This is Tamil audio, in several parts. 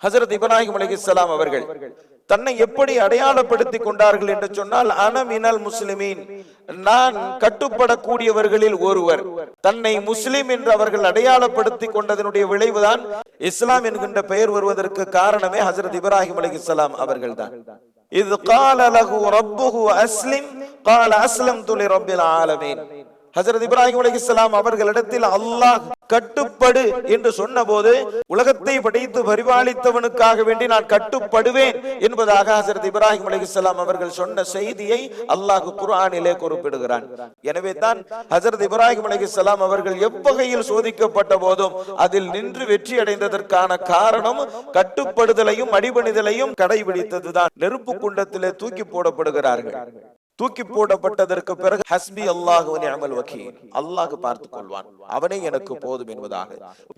ஹஜரத் இப்ராஹிம் அலைஹிஸ்ஸலாம் அவர்கள் தன்னை எப்படி அடையாளப்படுத்திக் கொண்டார்கள் என்று சொன்னால், அன மினல் முஸ்லிமீன், நான் கட்டுப்படக்கூடியவர்களில் ஒருவர். தன்னை முஸ்லிம் என்று அவர்கள் அடையாளப்படுத்திக் கொண்டதனுடைய விளைவுதான் இஸ்லாம் என்கின்ற பெயர் வருவதற்கு காரணமே ஹஜரத் இப்ராஹிம் அலைஹிஸ்ஸலாம் அவர்கள் தான். இது கால லஹு ரப்புஹு அஸ்லிம் கால அஸ்லம்து லிரப்பில் ஆலமீன். ஹஜரத் இப்ராஹிம் அலைஹிஸ்ஸலாம் அவர்களிடத்தில் அல்லாஹ் கட்டுப்படு என்று சொன்னபோது, உலகத்தை படைத்து பரிபாலித்தவனுக்காக வேண்டி நான் கட்டுப்படுவேன் என்பதாக ஹஜரத் இப்ராஹிம் அலைஹிஸ்ஸலாம் அவர்கள் சொன்ன செய்தியை அல்லாஹ் குர்ஆனிலே குறிப்பிடுகிறான். எனவே தான் ஹஜரத் இப்ராஹிம் அலைஹிஸ்ஸலாம் அவர்கள் எவ்வகையில் சோதிக்கப்பட்ட போதும் அதில் நின்று வெற்றி அடைந்ததற்கான காரணம் கட்டுப்படுதலையும் அடிபணிதலையும் கடைபிடித்ததுதான். நெருப்பு குண்டத்திலே தூக்கி போடப்படுகிறார்கள். தூக்கி போடப்பட்டதற்கு பிறகு ஹஸ்பி அல்லாஹு வ நிஅமல் வக்கீல், அல்லாஹ் பார்த்துக் கொள்வான், அவனே எனக்கு போதும் என்பதாக.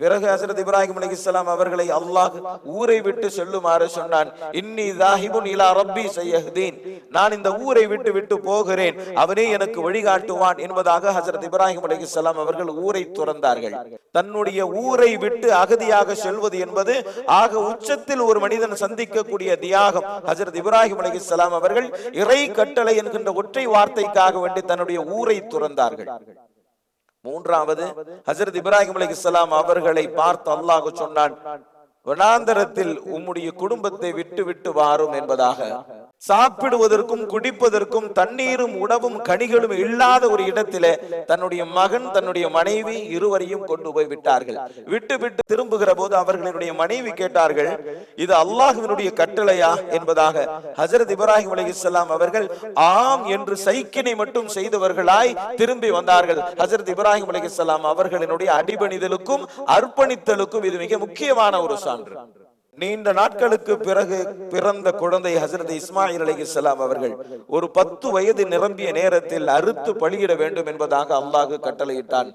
பிறகு ஹஜரத் இப்ராஹிம் அலைஹிஸ்ஸலாம் அவர்களை அல்லாஹ் ஊரை விட்டு செல்லுமாறு சொன்னான். இன்னி தாஹிபுன் இலா ரப்பி சயஹ்தீன், நான் இந்த ஊரை விட்டு போகிறேன், அவனே எனக்கு வழிகாட்டுவான் என்பதாக ஹஜரத் இப்ராஹிம் அலைஹிஸ்ஸலாம் அவர்கள் ஊரை துறந்தார்கள். தன்னுடைய ஊரை விட்டு அகதியாக செல்வது என்பது ஆக உச்சத்தில் ஒரு மனிதன் சந்திக்கக்கூடிய தியாகம். ஹஜரத் இப்ராஹிம் அலைஹிஸ்ஸலாம் அவர்கள் இறை கட்டளை என்கின்ற ஒற்றை வார்த்தைக்காக வேண்டி தன்னுடைய ஊரை துறந்தார்கள். மூன்றாவது, ஹஜரத் இப்ராஹிம் அலைஹிஸ்ஸலாம் அவர்களை பார்த்து அல்லாஹ் சொன்னான், வனாந்தரத்தில் உம்முடைய குடும்பத்தை விட்டு வாரும் என்பதாக. சாப்பிடுவதற்கும் குடிப்பதற்கும் தண்ணீரும் உணவும் கனிகளும் இல்லாத ஒரு இடத்திலே தன்னுடைய மகன் தன்னுடைய மனைவி இருவரையும் கொண்டு போய் விட்டார்கள். விட்டு திரும்புகிற போது அவர்களுடைய மனைவி கேட்டார்கள், இது அல்லாஹ்வினுடைய கட்டளையா என்பதாக. ஹஜரத் இப்ராஹிம் அலைஹிஸ்ஸலாம் அவர்கள் ஆம் என்று சைக்கினை மட்டும் செய்தவர்களாய் திரும்பி வந்தார்கள். ஹஜரத் இப்ராஹிம் அலைஹிஸ்ஸலாம் அவர்களினுடைய அடிபணிதலுக்கும் அர்ப்பணித்தலுக்கும் இது மிக முக்கியமான ஒரு சான்று. நீண்ட நாட்களுக்கு பிறகு பிறந்த குழந்தை ஹஜரத் இஸ்மாயில் அலைஹிஸ்ஸலாம் அவர்கள் ஒரு 10 வயது நிரம்பிய நேரத்தில் அறுத்து பலியிட வேண்டும் என்பதாக அல்லாஹ் கட்டளையிட்டான்.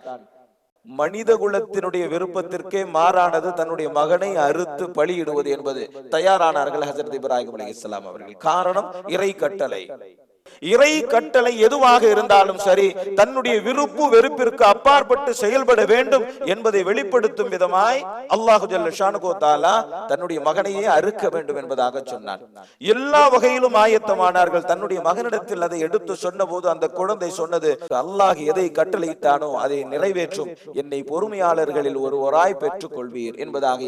மனித குலத்தினுடைய விருப்பத்திற்கே மாறானது தன்னுடைய மகனை அறுத்து பலியிடுவது என்பது. தயாரானார்கள் ஹஜரத் இப்ராஹிம் அலைஹிஸ்ஸலாம் அவர்கள். காரணம் இறை கட்டளை. இறை கட்டளை எதுவாக இருந்தாலும் சரி, தன்னுடைய விருப்பு வெறுப்பிற்கு அப்பாற்பட்டு செயல்பட வேண்டும் என்பதை வெளிப்படுத்தும் விதமாய் அல்லாஹு ஜல்ல ஷானுஹு தஆலா தன்னுடைய மகனையே அறுக்க வேண்டும் என்பதாக சொன்னான். எல்லா வகையிலும் ஆயத்தமானார்கள். தன்னுடைய மகனிடத்தில் அதை எடுத்து சொன்னபோது அந்த குழந்தை சொன்னது, அல்லாஹ் எதை கட்டளையிட்டானோ அதை நிறைவேற்றும், என்னை பொறுமையாளர்களில் ஒருவராய் பெற்றுக் கொள்வீர் என்பதாக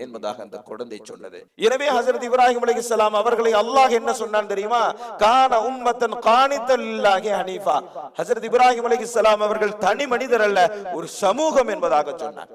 என்பதாக அந்த குழந்தை சொன்னது. எனவே ஹஜரத் இப்ராஹிம் அலைஹிஸ்ஸலாம் அவர்களை அல்லாஹ் என்ன சொன்னான் தெரியுமா? கான உம்மத்தன் கானித்தல் லில்லாஹி ஹனீஃபா. ஹஜரத் இப்ராஹிம் அலைஹிஸ்ஸலாம் அவர்கள் தனி மனிதர் அல்ல, ஒரு சமூகம் என்பதாக சொன்னார்.